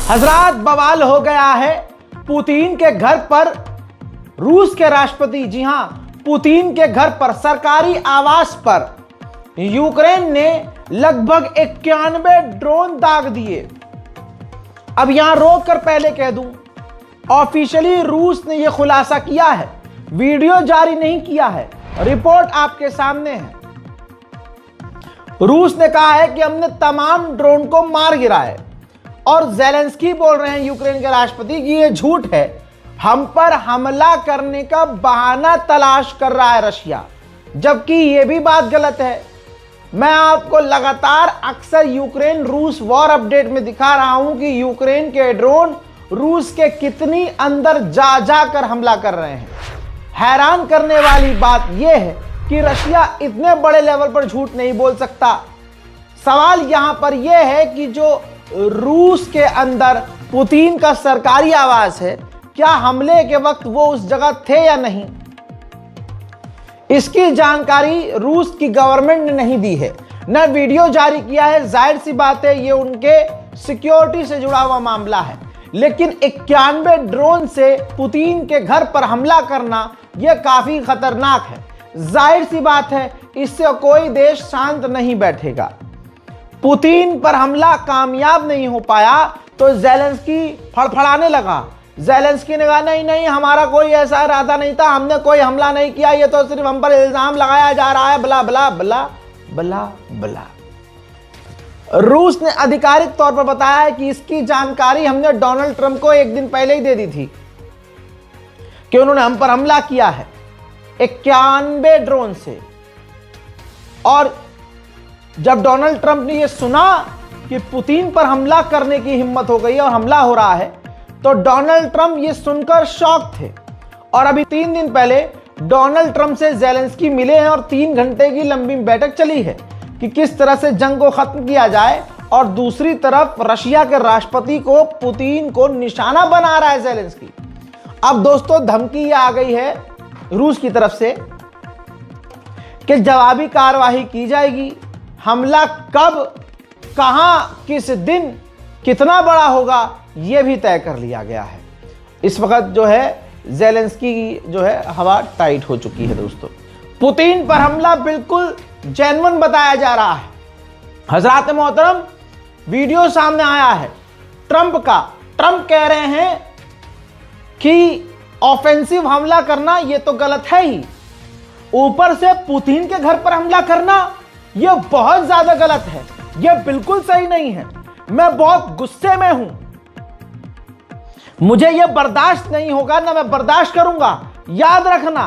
हजरात बवाल हो गया है पुतिन के घर पर। रूस के राष्ट्रपति, जी हां, पुतिन के घर पर, सरकारी आवास पर यूक्रेन ने लगभग 91 ड्रोन दाग दिए। अब यहां रोक कर पहले कह दूं, ऑफिशियली रूस ने यह खुलासा किया है, वीडियो जारी नहीं किया है, रिपोर्ट आपके सामने है। रूस ने कहा है कि हमने तमाम ड्रोन को मार गिरा है और ज़ेलेंस्की बोल रहे हैं, यूक्रेन के राष्ट्रपति, कि यह झूठ है, हम पर हमला करने का बहाना तलाश कर रहा है रशिया, जबकि यह भी बात गलत है। मैं आपको लगातार अक्सर यूक्रेन रूस वॉर अपडेट में दिखा रहा हूं कि यूक्रेन के ड्रोन रूस के कितनी अंदर जा जाकर हमला कर रहे हैं। हैरान करने वाली बात यह है कि रशिया इतने बड़े लेवल पर झूठ नहीं बोल सकता। सवाल यहां पर यह है कि जो रूस के अंदर पुतिन का सरकारी आवास है, क्या हमले के वक्त वो उस जगह थे या नहीं, इसकी जानकारी रूस की गवर्नमेंट ने नहीं दी है, न वीडियो जारी किया है। जाहिर सी बात है, ये उनके सिक्योरिटी से जुड़ा हुआ मामला है। लेकिन 91 ड्रोन से पुतिन के घर पर हमला करना यह काफी खतरनाक है। जाहिर सी बात है, इससे कोई देश शांत नहीं बैठेगा। पुतिन पर हमला कामयाब नहीं हो पाया तो ज़ेलेंस्की फड़फड़ाने लगा। ज़ेलेंस्की ने कहा नहीं नहीं, हमारा कोई ऐसा इरादा नहीं था, हमने कोई हमला नहीं किया, ये तो सिर्फ हम पर इल्जाम लगाया जा रहा है, बला बला बला बला बला। रूस ने आधिकारिक तौर पर बताया है कि इसकी जानकारी हमने डोनाल्ड ट्रंप को एक दिन पहले ही दे दी थी कि उन्होंने हम पर हमला किया है 91 ड्रोन से। और जब डोनाल्ड ट्रंप ने यह सुना कि पुतिन पर हमला करने की हिम्मत हो गई और हमला हो रहा है, तो डोनाल्ड ट्रंप ये सुनकर शॉक थे। और अभी 3 दिन पहले डोनाल्ड ट्रंप से ज़ेलेंस्की मिले हैं और 3 घंटे की लंबी बैठक चली है कि किस तरह से जंग को खत्म किया जाए। और दूसरी तरफ रशिया के राष्ट्रपति को, पुतिन को निशाना बना रहा है ज़ेलेंस्की। अब दोस्तों धमकी आ गई है रूस की तरफ से कि जवाबी कार्रवाई की जाएगी। हमला कब, कहां, किस दिन, कितना बड़ा होगा, यह भी तय कर लिया गया है। इस वक्त जो है ज़ेलेंस्की की जो है हवा टाइट हो चुकी है दोस्तों। पुतिन पर हमला बिल्कुल जेन्युइन बताया जा रहा है। हजरात मोहतरम, वीडियो सामने आया है ट्रंप का। ट्रंप कह रहे हैं कि ऑफेंसिव हमला करना यह तो गलत है ही, ऊपर से पुतिन के घर पर हमला करना यह बहुत ज्यादा गलत है, यह बिल्कुल सही नहीं है। मैं बहुत गुस्से में हूं, मुझे यह बर्दाश्त नहीं होगा, ना मैं बर्दाश्त करूंगा। याद रखना,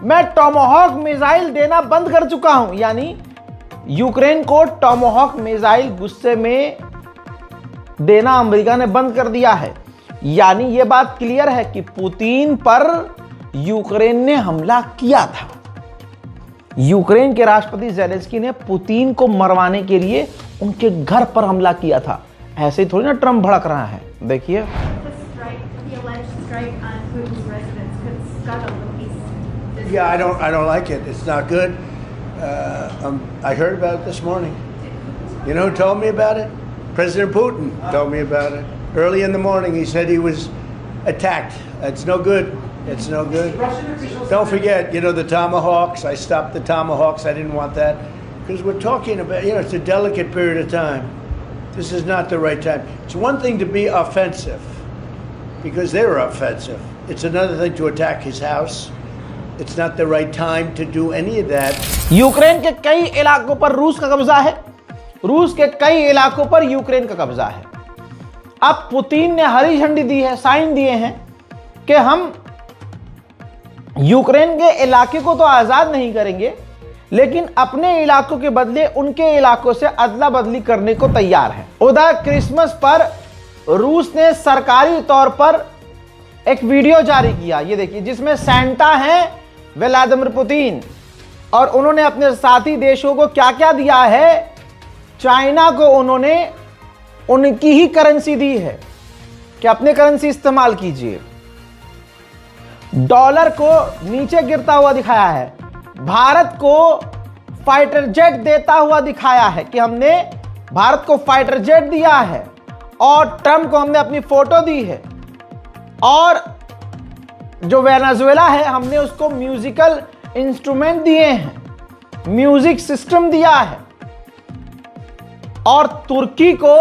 मैं टॉमाहॉक मिसाइल देना बंद कर चुका हूं, यानी यूक्रेन को टॉमाहॉक मिसाइल गुस्से में देना अमेरिका ने बंद कर दिया है। यानी यह बात क्लियर है कि पुतिन पर यूक्रेन ने हमला किया था। यूक्रेन के राष्ट्रपति ज़ेलेंस्की ने पुतिन को मरवाने के लिए उनके घर पर हमला किया था। ऐसे ही थोड़ी ना ट्रंप भड़क रहा है। देखिए, Yeah, I don't like it. It's not good. I heard about it this morning. You know who told me about it? President Putin told me about it. Early in the morning, he said he was attacked. It's no good. It's no good. Don't forget, you know, the Tomahawks. I stopped the Tomahawks. I didn't want that. Because we're talking about, you know, it's a delicate period of time. This is not the right time. It's one thing to be offensive, because they were offensive. It's another thing to attack his house. It's not the right time to do any of that. Ukraine के कई इलाकों पर रूस का कब्जा है, रूस के कई इलाकों पर यूक्रेन का कब्जा है। अब पुतिन ने हरी झंडी दी है, साइन दिए हैं कि हम यूक्रेन के इलाके को तो आजाद नहीं करेंगे, लेकिन अपने इलाकों के बदले उनके इलाकों से अदला बदली करने को तैयार है। उधर क्रिसमस पर रूस ने सरकारी तौर पर एक वीडियो जारी किया, ये देखिए, जिसमें सेंटा है व्लादिमीर पुतिन, और उन्होंने अपने साथी देशों को क्या क्या दिया है। चाइना को उन्होंने उनकी ही करेंसी दी है कि अपने करेंसी इस्तेमाल कीजिए। डॉलर को नीचे गिरता हुआ दिखाया है। भारत को फाइटर जेट देता हुआ दिखाया है कि हमने भारत को फाइटर जेट दिया है और ट्रम्प को हमने अपनी फोटो दी है, और जो वेनेजुएला है हमने उसको म्यूजिकल इंस्ट्रूमेंट दिए हैं, म्यूजिक सिस्टम दिया है, और तुर्की को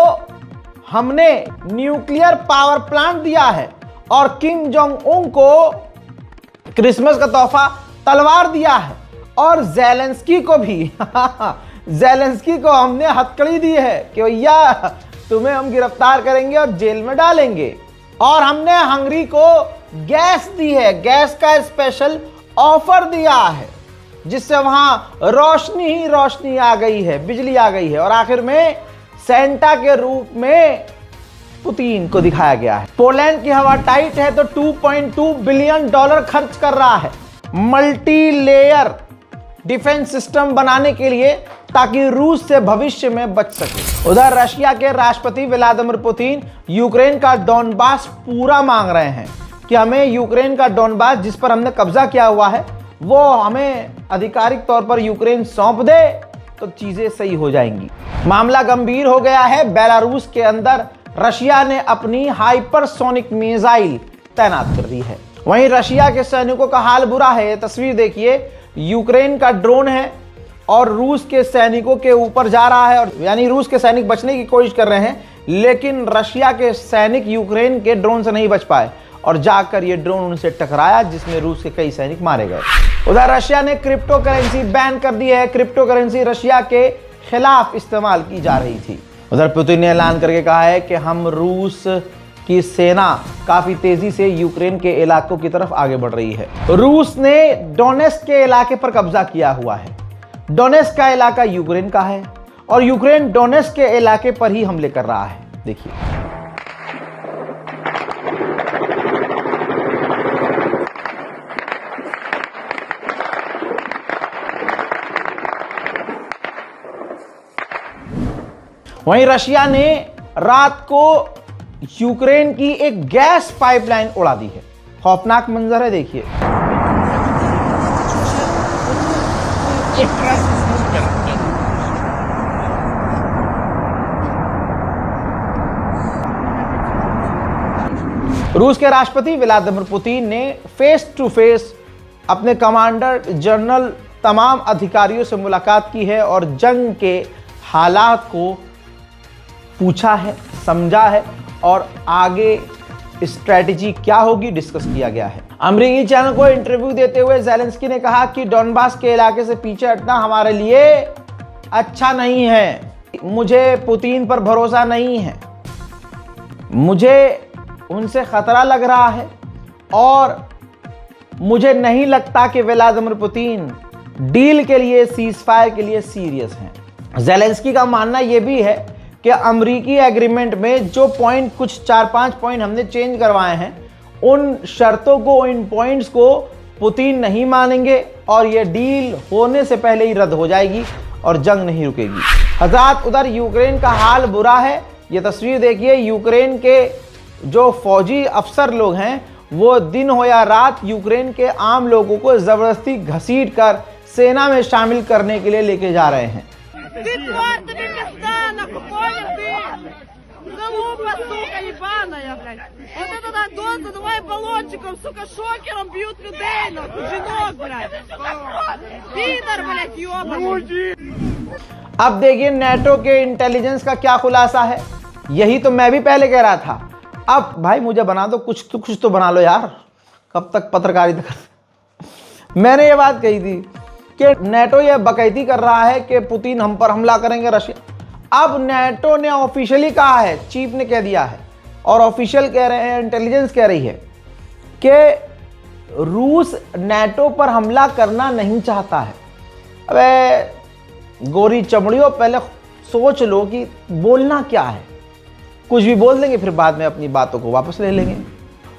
हमने न्यूक्लियर पावर प्लांट दिया है, और किम जोंग उन को क्रिसमस का तोहफा तलवार दिया है, और जेलेंस्की को भी जेलेंस्की को हमने हथकड़ी दी है कि भैया तुम्हें हम गिरफ्तार करेंगे और जेल में डालेंगे। और हमने हंगरी को गैस दी है, गैस का स्पेशल ऑफर दिया है, जिससे वहां रोशनी ही रोशनी आ गई है, बिजली आ गई है। और आखिर में सेंटा के रूप में पुतिन को दिखाया गया है। पोलैंड की हवा टाइट है तो $2.2 बिलियन खर्च कर रहा है मल्टी लेयर डिफेंस सिस्टम बनाने के लिए, ताकि रूस से भविष्य में बच सके। उधर रशिया के राष्ट्रपति व्लादिमीर पुतिन यूक्रेन का डोनबास पूरा मांग रहे हैं कि हमें यूक्रेन का डोनबास, जिस पर हमने कब्जा किया हुआ है, वो हमें आधिकारिक तौर पर यूक्रेन सौंप दे तो चीजें सही हो जाएंगी। मामला गंभीर हो गया है। बेलारूस के अंदर रशिया ने अपनी हाइपरसोनिक मिसाइल तैनात कर दी है। वहीं रशिया के सैनिकों का हाल बुरा है। ये तस्वीर देखिए, यूक्रेन का ड्रोन है और रूस के सैनिकों के ऊपर जा रहा है, और यानी रूस के सैनिक बचने की कोशिश कर रहे हैं, लेकिन रशिया के सैनिक यूक्रेन के ड्रोन से नहीं बच पाए और जाकर ये ड्रोन उनसे टकराया, जिसमें रूस के कई सैनिक मारे गए। उधर रशिया ने क्रिप्टो करेंसी बैन कर दी है। क्रिप्टो करेंसी रशिया के खिलाफ इस्तेमाल की जा रही थी। उधर पुतिन ने ऐलान करके कहा है कि हम रूस की सेना काफी तेजी से यूक्रेन के इलाकों की तरफ आगे बढ़ रही है। रूस ने डोनेस्क के इलाके पर कब्जा किया हुआ है। डोनेस्क का इलाका यूक्रेन का है और यूक्रेन डोनेस्क के इलाके पर ही हमले कर रहा है। देखिए, वहीं रशिया ने रात को यूक्रेन की एक गैस पाइपलाइन उड़ा दी है। खौफनाक मंजर है, देखिए। रूस के राष्ट्रपति व्लादिमीर पुतिन ने फेस टू फेस अपने कमांडर जनरल तमाम अधिकारियों से मुलाकात की है और जंग के हालात को पूछा है, समझा है और आगे स्ट्रेटजी क्या होगी डिस्कस किया गया है। अमेरिकी चैनल को इंटरव्यू देते हुए जेलेंस्की ने कहा कि डोनबास के इलाके से पीछे हटना हमारे लिए अच्छा नहीं है। मुझे पुतिन पर भरोसा नहीं है, मुझे उनसे खतरा लग रहा है और मुझे नहीं लगता कि व्लादिमीर पुतिन डील के लिए, सीजफायर के लिए सीरियस हैं। जेलेंस्की का मानना यह भी है कि अमेरिकी एग्रीमेंट में जो पॉइंट, कुछ 4-5 पॉइंट हमने चेंज करवाए हैं, उन शर्तों को, इन पॉइंट्स को पुतिन नहीं मानेंगे और यह डील होने से पहले ही रद्द हो जाएगी और जंग नहीं रुकेगी। हज़रात, उधर यूक्रेन का हाल बुरा है। यह तस्वीर देखिए, यूक्रेन के जो फौजी अफसर लोग हैं वो दिन हो या रात यूक्रेन के आम लोगों को जबरदस्ती घसीट कर सेना में शामिल करने के लिए लेके जा रहे हैं। अब देखिए नेटो के इंटेलिजेंस का क्या खुलासा है। यही तो मैं भी पहले कह रहा था। अब भाई मुझे बना दो, कुछ तो बना लो यार, कब तक पत्रकारिता कर। मैंने ये बात कही थी कि नेटो ये बकैती कर रहा है कि पुतिन हम पर हमला करेंगे, रशिया। अब नेटो ने ऑफिशियली कहा है, चीफ ने कह दिया है और ऑफिशियल कह रहे हैं, इंटेलिजेंस कह रही है कि रूस नेटो पर हमला करना नहीं चाहता है। अबे गोरी चमड़ियों, पहले सोच लो कि बोलना क्या है। कुछ भी बोल देंगे, फिर बाद में अपनी बातों को वापस ले लेंगे।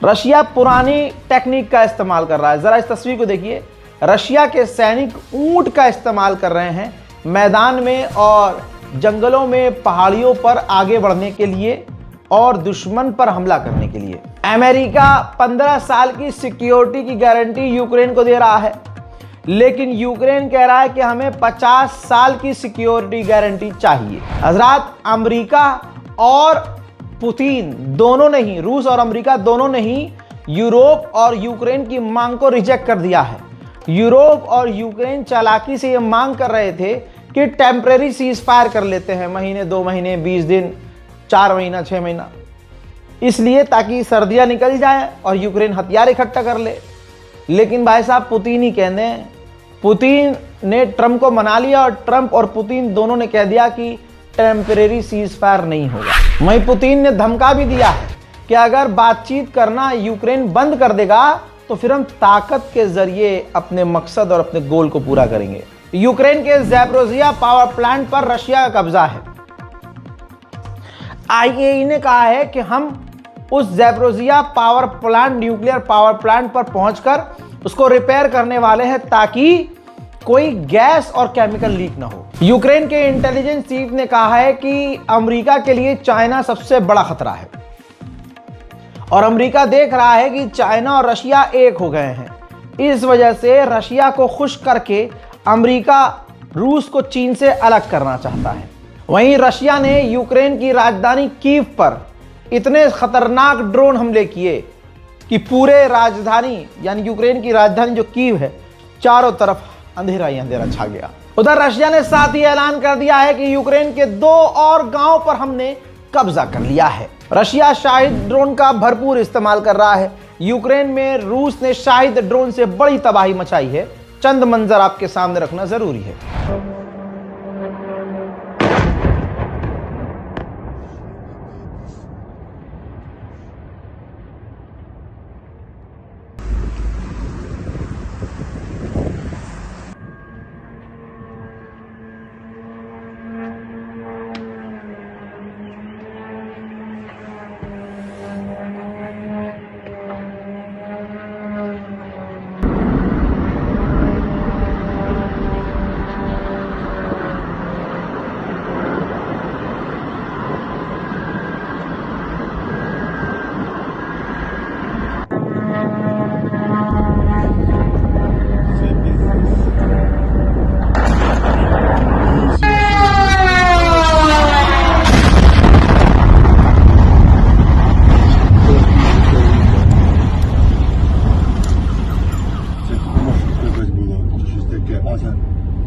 रशिया पुरानी टेक्निक का इस्तेमाल कर रहा है। जरा इस तस्वीर को देखिए, रशिया के सैनिक ऊंट का इस्तेमाल कर रहे हैं मैदान में और जंगलों में, पहाड़ियों पर आगे बढ़ने के लिए और दुश्मन पर हमला करने के लिए। अमेरिका 15 साल की सिक्योरिटी की गारंटी यूक्रेन को दे रहा है, लेकिन यूक्रेन कह रहा है कि हमें 50 साल की सिक्योरिटी गारंटी चाहिए। हजरात, अमेरिका और पुतिन दोनों ने ही, रूस और अमेरिका दोनों ने ही यूरोप और यूक्रेन की मांग को रिजेक्ट कर दिया है। यूरोप और यूक्रेन चालाकी से यह मांग कर रहे थे कि टेम्परेरी सीज फायर कर लेते हैं, महीने 2 महीने 20 दिन 4 महीना 6 महीना, इसलिए ताकि सर्दियां निकल जाए और यूक्रेन हथियार इकट्ठा कर ले। लेकिन भाई साहब पुतिन ही कहने हैं, पुतिन ने ट्रंप को मना लिया और ट्रंप और पुतिन दोनों ने कह दिया कि टेम्परेरी सीज फायर नहीं होगा। वहीं पुतिन ने धमका भी दिया है कि अगर बातचीत करना यूक्रेन बंद कर देगा तो फिर हम ताकत के जरिए अपने मकसद और अपने गोल को पूरा करेंगे। यूक्रेन के ज़ैपोरिज़िया पावर प्लांट पर रशिया का कब्जा है। IAEA ने कहा है कि हम उस Zaporizhzhia power plant, nuclear power plant पर पहुंचकर उसको रिपेयर करने वाले हैं ताकि कोई गैस और केमिकल लीक ना हो। यूक्रेन के इंटेलिजेंस चीफ ने कहा है कि अमेरिका के लिए चाइना सबसे बड़ा खतरा है और अमेरिका देख रहा है कि चाइना और रशिया एक हो गए हैं। इस वजह से रशिया को खुश करके अमेरिका रूस को चीन से अलग करना चाहता है। वहीं रशिया ने यूक्रेन की राजधानी कीव पर इतने खतरनाक ड्रोन हमले किए कि पूरे राजधानी यानी यूक्रेन की राजधानी जो कीव है, चारों तरफ अंधेरा ही अंधेरा छा गया। उधर रशिया ने साथ ही ऐलान कर दिया है कि यूक्रेन के 2 और गांव पर हमने कब्जा कर लिया है। रशिया शाहिद ड्रोन का भरपूर इस्तेमाल कर रहा है। यूक्रेन में रूस ने शाहिद ड्रोन से बड़ी तबाही मचाई है। चंद मंजर आपके सामने रखना जरूरी है।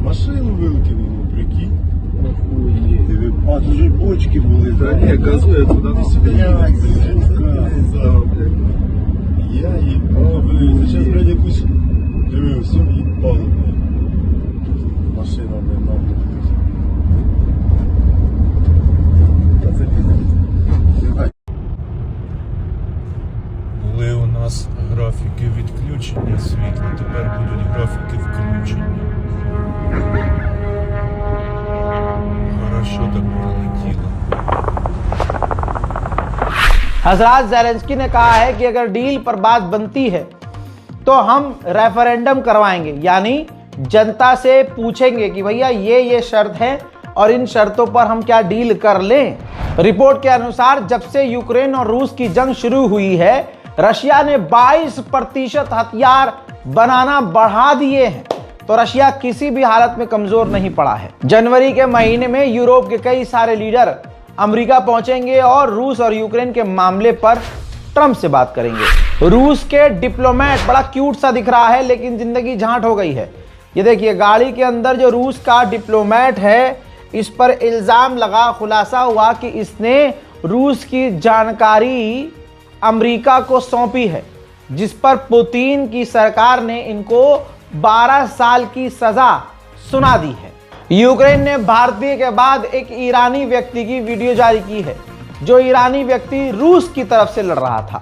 Машину выкинуло, прикинь. А, тут же бочки були. Да не, газує туди на себе. Я їбав, блин. Зараз, блядь, якусь... Диви, все їбало, блядь. Машина, блядь, нахуй. Та це пізно. Були у нас графіки відключення світла, тепер будуть графіки включення. Хорошо так пролетіло. हजरात, ज़ेलेंस्की ने कहा है कि अगर डील पर बात बनती है तो हम रेफरेंडम करवाएंगे, यानी जनता से पूछेंगे कि भैया ये शर्त है और इन शर्तों पर हम क्या डील कर लें। रिपोर्ट के अनुसार जब से यूक्रेन और रूस की जंग शुरू हुई है, रशिया ने 22% हथियार बनाना बढ़ा दिए हैं, तो रशिया किसी भी हालत में कमजोर नहीं पड़ा है। जनवरी के महीने में यूरोप के कई सारे लीडर अमेरिका पहुंचेंगे और रूस और यूक्रेन के मामले पर ट्रंप से बात करेंगे। रूस के डिप्लोमेट बड़ा क्यूट सा दिख रहा है, लेकिन जिंदगी झांट हो गई है। ये देखिए, गाड़ी के अंदर जो रूस का डिप्लोमेट है, इस पर इल्जाम लगा, खुलासा हुआ कि इसने रूस की जानकारी अमेरिका को सौंपी है, जिस पर पुतिन की सरकार ने इनको 12 साल की सजा सुना दी है। यूक्रेन ने भारतीय के बाद एक ईरानी व्यक्ति की वीडियो जारी की है, जो ईरानी व्यक्ति रूस की तरफ से लड़ रहा था।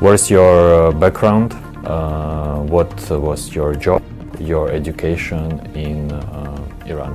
What's your background? What was your job, your education in Iran?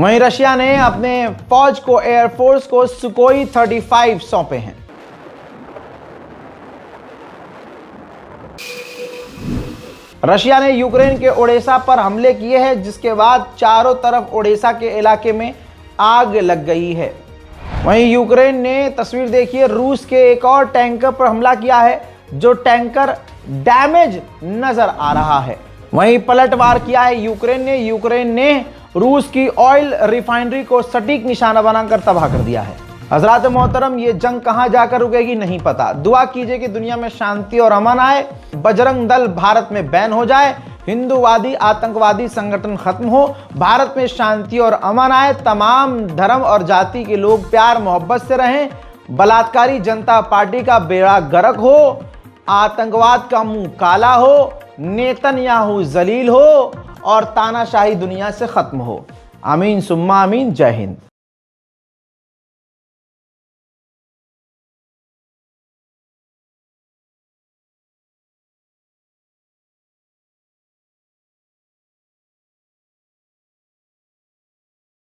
वहीं रशिया ने अपने फौज को, एयरफोर्स को सुकोई 35 सौंपे हैं। रशिया ने यूक्रेन के ओडेसा पर हमले किए हैं, जिसके बाद चारों तरफ ओडेसा के इलाके में आग लग गई है। वहीं यूक्रेन ने तस्वीर देखिए, रूस के एक और टैंकर पर हमला किया है, जो टैंकर डैमेज नजर आ रहा है। वहीं पलटवार किया है यूक्रेन ने रूस की ऑयल रिफाइनरी को सटीक निशाना बनाकर तबाह कर दिया है। हजरात मोहतरम, ये जंग कहां जाकर रुकेगी नहीं पता। दुआ कीजिए कि दुनिया में शांति और अमन आए, बजरंग दल भारत में बैन हो जाए, हिंदूवादी आतंकवादी संगठन खत्म हो, भारत में शांति और अमन आए, तमाम धर्म और जाति के लोग प्यार मोहब्बत से रहें, बलात्कारी जनता पार्टी का बेड़ा गर्क हो, आतंकवाद का मुंह काला हो, नेतन्याहू जलील हो और तानाशाही दुनिया से खत्म हो। आमीन सुम्मा आमीन। जय हिंद।